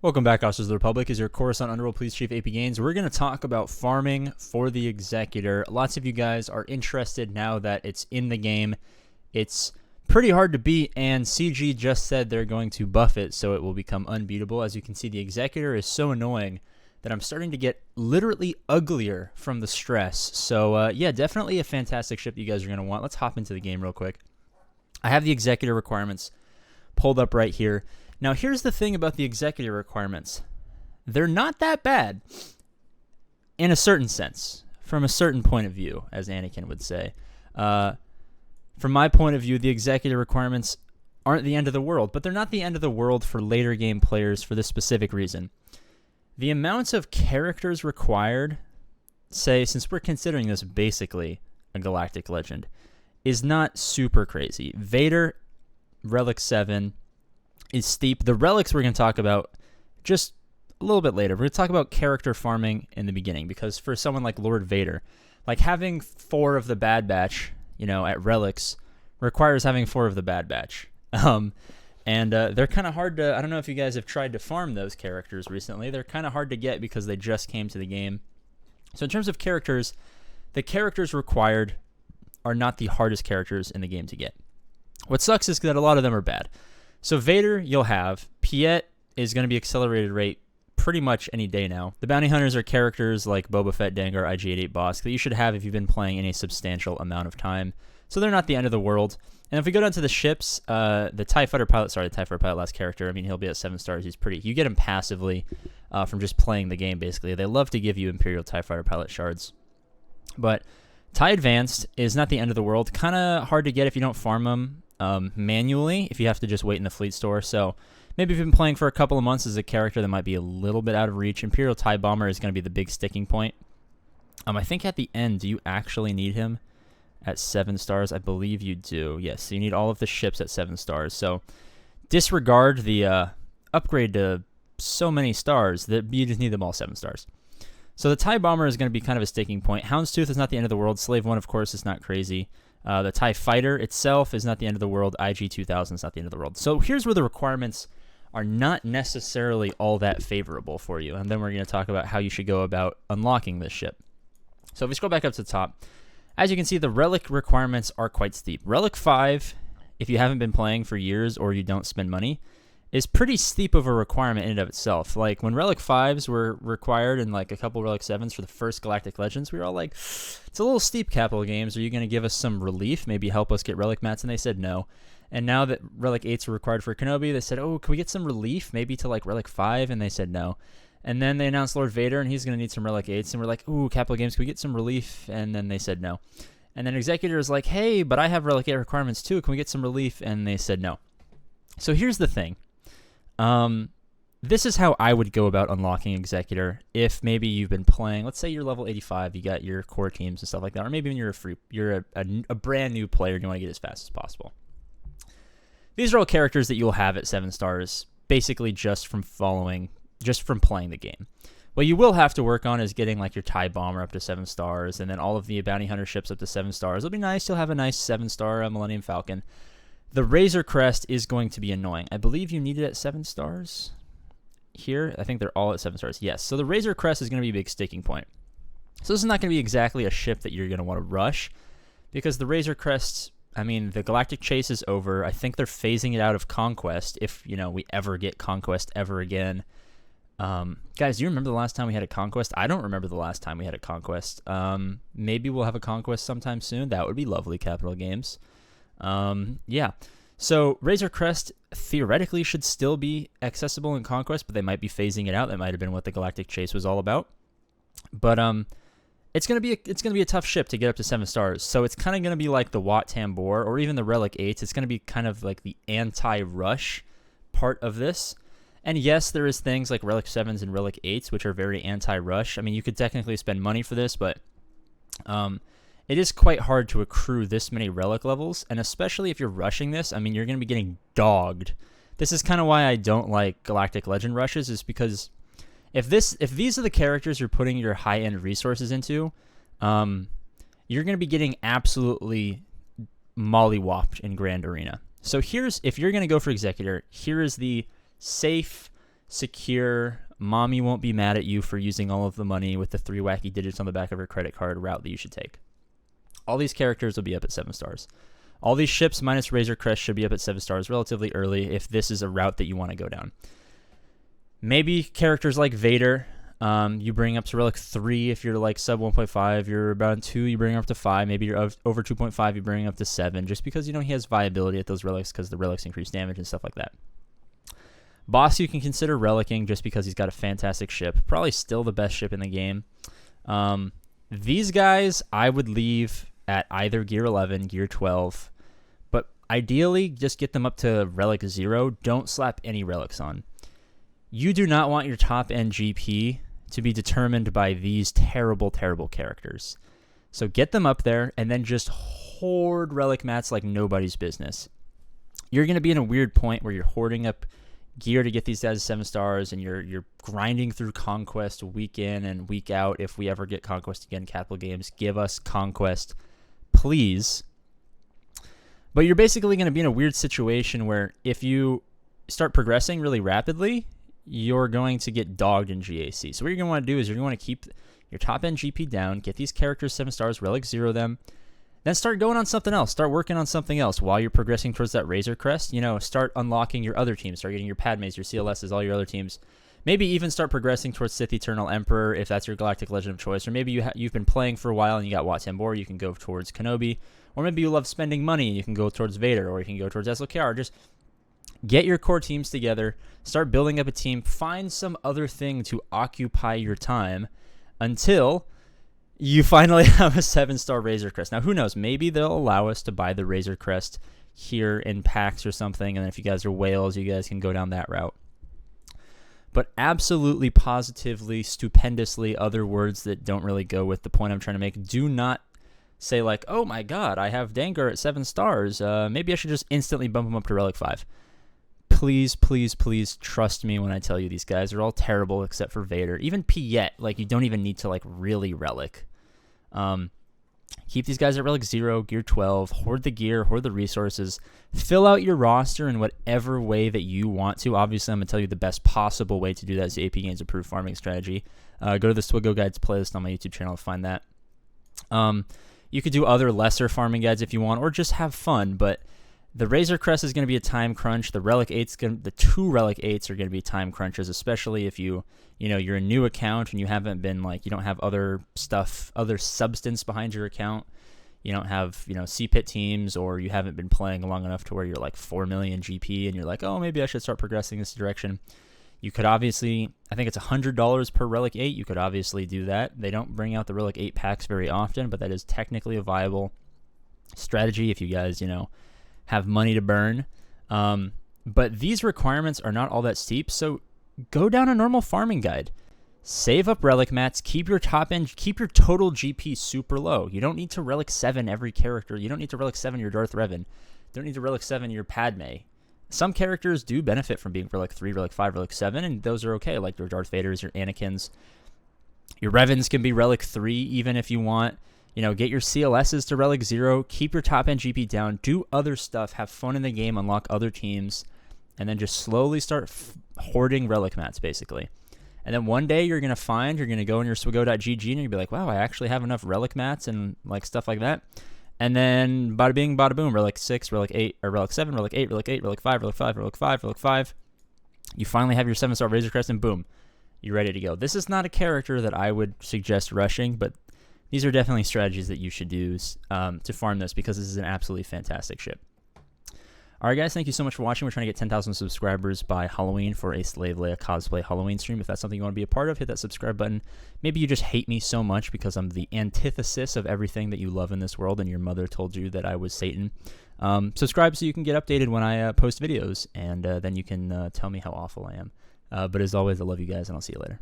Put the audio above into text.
Welcome back, Officers of the Republic. Is your Coruscant Underworld Police Chief APGAINS. We're going to talk about farming for the Executor. Lots of you guys are interested now that it's in the game. It's pretty hard to beat, and CG just said they're going to buff it so it will become unbeatable. As you can see, the Executor is so annoying that I'm starting to get literally uglier from the stress. So yeah, definitely a fantastic ship that you guys are going to want. Let's hop into the game real quick. I have the Executor requirements pulled up right here. Now, here's the thing about the Executor requirements. They're not that bad in a certain sense, from a certain point of view, as Anakin would say. From my point of view, the Executor requirements aren't the end of the world, but they're not the end of the world for later game players for this specific reason. The amounts of characters required, say, since we're considering this basically a galactic legend, is not super crazy. Vader, Relic 7... is steep. The relics we're going to talk about just a little bit later. We're going to talk about character farming in the beginning, because for someone like Lord Vader, like having 4 of the Bad Batch, at relics requires having 4 of the Bad Batch. And they're kind of hard to, I don't know if you guys have tried to farm those characters recently. They're kind of hard to get because they just came to the game. So in terms of characters, the characters required are not the hardest characters in the game to get. What sucks is that a lot of them are bad. So Vader, you'll have. Piet is going to be accelerated rate pretty much any day now. The bounty hunters are characters like Boba Fett, Dengar, IG-88 Boss that you should have if you've been playing in a substantial amount of time. So they're not the end of the world. And if we go down to the ships, the TIE Fighter pilot, last character, I mean, he'll be at 7 stars. You get him passively from just playing the game, basically. They love to give you Imperial TIE Fighter pilot shards. But TIE Advanced is not the end of the world. Kind of hard to get if you don't farm them manually, if you have to just wait in the fleet store. So maybe if you've been playing for a couple of months as a character that might be a little bit out of reach. Imperial TIE Bomber is going to be the big sticking point. I think at the end, do you actually need him at 7 stars? I believe you do. Yes, you need all of the ships at 7 stars. So disregard the upgrade to so many stars that you just need them all 7 stars. So the TIE Bomber is going to be kind of a sticking point. Houndstooth is not the end of the world. Slave 1, of course, is not crazy. The TIE Fighter itself is not the end of the world. IG-2000 is not the end of the world. So here's where the requirements are not necessarily all that favorable for you. And then we're going to talk about how you should go about unlocking this ship. So if we scroll back up to the top, as you can see, the Relic requirements are quite steep. Relic 5, if you haven't been playing for years or you don't spend money, is pretty steep of a requirement in and of itself. Like, when Relic 5s were required and like a couple Relic 7s for the first Galactic Legends, we were all like, it's a little steep, Capital Games. Are you going to give us some relief? Maybe help us get Relic mats? And they said no. And now that Relic 8s are required for Kenobi, they said, oh, can we get some relief? Maybe to like Relic 5? And they said no. And then they announced Lord Vader, and he's going to need some Relic 8s. And we're like, ooh, Capital Games, can we get some relief? And then they said no. And then Executor is like, hey, but I have Relic 8 requirements too. Can we get some relief? And they said no. So here's the thing. This is how I would go about unlocking Executor if maybe you've been playing. Let's say you're level 85, you got your core teams and stuff like that, or maybe when you're a brand new player and you want to get as fast as possible. These are all characters that you'll have at 7 stars, basically just from playing the game. What you will have to work on is getting like your TIE Bomber up to 7 stars, and then all of the bounty hunter ships up to 7 stars. It'll be nice. You'll have a nice 7-star Millennium Falcon. The Razor Crest is going to be annoying. I believe you need it at 7 stars here. I think they're all at 7 stars. Yes, so the Razor Crest is going to be a big sticking point. So this is not going to be exactly a ship that you're going to want to rush, because the Razor Crest, I mean, the Galactic Chase is over. I think they're phasing it out of Conquest if, we ever get Conquest ever again. Guys, do you remember the last time we had a Conquest? I don't remember the last time we had a Conquest. Maybe we'll have a Conquest sometime soon. That would be lovely, Capital Games. Yeah. So Razor Crest theoretically should still be accessible in Conquest, but they might be phasing it out. That might have been what the Galactic Chase was all about. But it's gonna be a tough ship to get up to 7 stars. So it's kind of gonna be like the Wat Tambor or even the Relic 8s. It's gonna be kind of like the anti-rush part of this. And yes, there is things like Relic 7s and Relic 8s which are very anti-rush. I mean, you could technically spend money for this, but it is quite hard to accrue this many Relic levels, and especially if you're rushing this, I mean, you're going to be getting dogged. This is kind of why I don't like Galactic Legend rushes, is because if these are the characters you're putting your high-end resources into, you're going to be getting absolutely mollywopped in Grand Arena. So if you're going to go for Executor, here is the safe secure, mommy won't be mad at you for using all of the money with the 3 wacky digits on the back of her credit card route that you should take. All these characters will be up at 7 stars. All these ships minus Razor Crest should be up at 7 stars relatively early if this is a route that you want to go down. Maybe characters like Vader, you bring up to Relic 3 if you're like sub 1.5. You're about 2, you bring up to 5. Maybe you're over 2.5, you bring up to 7, just because, you know, he has viability at those relics because the relics increase damage and stuff like that. Boss, you can consider relicking just because he's got a fantastic ship. Probably still the best ship in the game. These guys, I would leave at either Gear 11, Gear 12. But ideally, just get them up to Relic 0. Don't slap any relics on. You do not want your top-end GP to be determined by these terrible, terrible characters. So get them up there and then just hoard relic mats like nobody's business. You're going to be in a weird point where you're hoarding up gear to get these guys to 7 stars, and you're grinding through Conquest week in and week out. If we ever get Conquest again, Capital Games, give us Conquest, please. But you're basically going to be in a weird situation where if you start progressing really rapidly, you're going to get dogged in GAC. So what you're going to want to do is you're going to want to keep your top-end GP down, get these characters 7 stars, Relic 0 them, then start going on something else. Start working on something else while you're progressing towards that Razor Crest. You know, start unlocking your other teams. Start getting your Padmes, your CLSs, all your other teams. Maybe even start progressing towards Sith Eternal Emperor if that's your Galactic Legend of choice. Or maybe you've been playing for a while and you got Wat Tambor, you can go towards Kenobi. Or maybe you love spending money and you can go towards Vader, or you can go towards SWGOH. Just get your core teams together. Start building up a team. Find some other thing to occupy your time until you finally have a 7-star Razor Crest. Now, who knows? Maybe they'll allow us to buy the Razor Crest here in packs or something, and then if you guys are whales, you guys can go down that route. But absolutely, positively, stupendously, other words that don't really go with the point I'm trying to make. Do not say like, oh my god, I have Dengar at 7 stars. Maybe I should just instantly bump him up to Relic 5. Please, please, please trust me when I tell you these guys are all terrible except for Vader. Even Piet, like, you don't even need to like really relic. Keep these guys at Relic 0, Gear 12, hoard the gear, hoard the resources, fill out your roster in whatever way that you want to. Obviously, I'm going to tell you the best possible way to do that is the APGAINS approved farming strategy. Go to the SWGOH guides playlist on my YouTube channel to find that. You could do other lesser farming guides if you want, or just have fun, but the Razor Crest is going to be a time crunch. The Relic 8's the 2 Relic 8s are going to be time crunches, especially if you're a new account and you haven't been you don't have other stuff, other substance behind your account. You don't have, CPIT teams, or you haven't been playing long enough to where you're like 4 million GP and you're like, oh, maybe I should start progressing this direction. You could obviously, I think it's $100 per Relic 8. You could obviously do that. They don't bring out the Relic 8 packs very often, but that is technically a viable strategy if you guys, have money to burn. But these requirements are not all that steep, so go down a normal farming guide. Save up relic mats, keep your top end, keep your total GP super low. You don't need to Relic 7 every character. You don't need to Relic 7 your Darth Revan. You don't need to Relic 7 your Padme. Some characters do benefit from being Relic 3, Relic 5, Relic 7, and those are okay, like your Darth Vaders, your Anakins. Your Revans can be Relic 3 even if you want. Get your CLSs to Relic 0, keep your top-end GP down, do other stuff, have fun in the game, unlock other teams, and then just slowly start hoarding relic mats, basically. And then one day you're going to go in your SWGOH.gg and you'll be like, wow, I actually have enough relic mats and stuff like that. And then bada bing, bada boom, Relic 6, Relic 8, or Relic 7, Relic 8, Relic 8, Relic 5, Relic 5, Relic 5, Relic 5. You finally have your 7-star Razor Crest and boom, you're ready to go. This is not a character that I would suggest rushing, but these are definitely strategies that you should use to farm this, because this is an absolutely fantastic ship. All right, guys, thank you so much for watching. We're trying to get 10,000 subscribers by Halloween for a Slave Leia cosplay Halloween stream. If that's something you want to be a part of, hit that subscribe button. Maybe you just hate me so much because I'm the antithesis of everything that you love in this world, and your mother told you that I was Satan. Subscribe so you can get updated when I post videos, and then you can tell me how awful I am. But as always, I love you guys, and I'll see you later.